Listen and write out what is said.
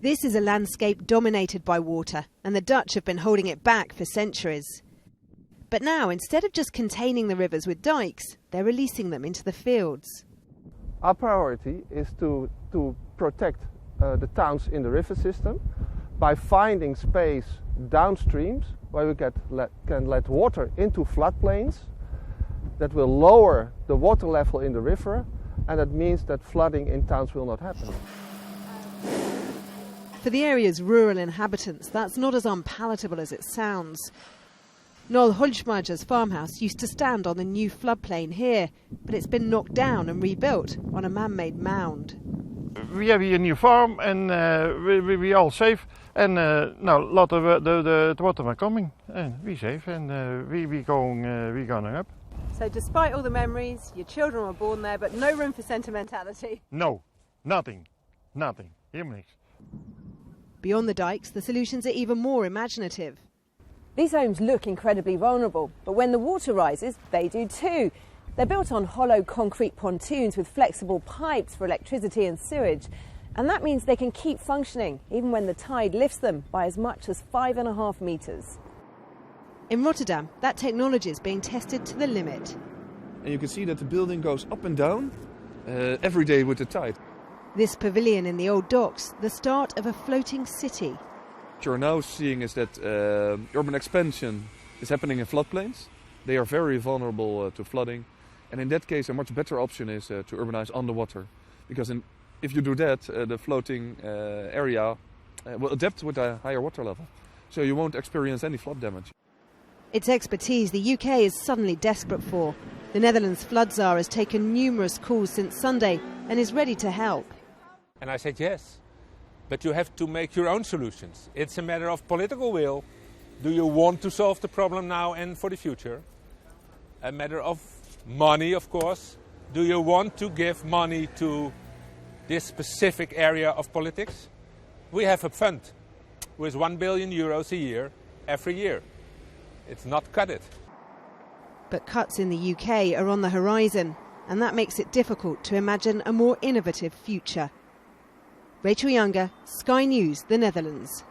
This is a landscape dominated by water, and the Dutch have been holding it back for centuries. But now, instead of just containing the rivers with dikes, they're releasing them into the fields. Our priority is to protect the towns in the river system by finding space downstreams where we can let water into floodplains that will lower the water level in the river, and that means that flooding in towns will not happen. For the area's rural inhabitants, that's not as unpalatable as it sounds. Noel Hulsmajer's farmhouse used to stand on the new floodplain here, but it's been knocked down and rebuilt on a man-made mound. We have here a new farm and we all safe. And now a lot of the water are coming and we safe and we going up. So despite all the memories, your children were born there, but no room for sentimentality? No, nothing, helemaal niks. Beyond the dikes, the solutions are even more imaginative. These homes look incredibly vulnerable, but when the water rises, they do too. They're built on hollow concrete pontoons with flexible pipes for electricity and sewage. And that means they can keep functioning, even when the tide lifts them by as much as 5.5 metres. In Rotterdam, that technology is being tested to the limit. And you can see that the building goes up and down every day with the tide. This pavilion in the old docks, the start of a floating city. What you're now seeing is that urban expansion is happening in floodplains. They are very vulnerable to flooding. And in that case, a much better option is to urbanize underwater. Because if you do that, the floating area will adapt with a higher water level. So you won't experience any flood damage. It's expertise the UK is suddenly desperate for. The Netherlands flood czar has taken numerous calls since Sunday and is ready to help. And I said yes, but you have to make your own solutions. It's a matter of political will. Do you want to solve the problem now and for the future? A matter of money, of course. Do you want to give money to this specific area of politics? We have a fund with €1 billion a year, every year. It's not cut it. But cuts in the UK are on the horizon, and that makes it difficult to imagine a more innovative future. Rachel Younger, Sky News, the Netherlands.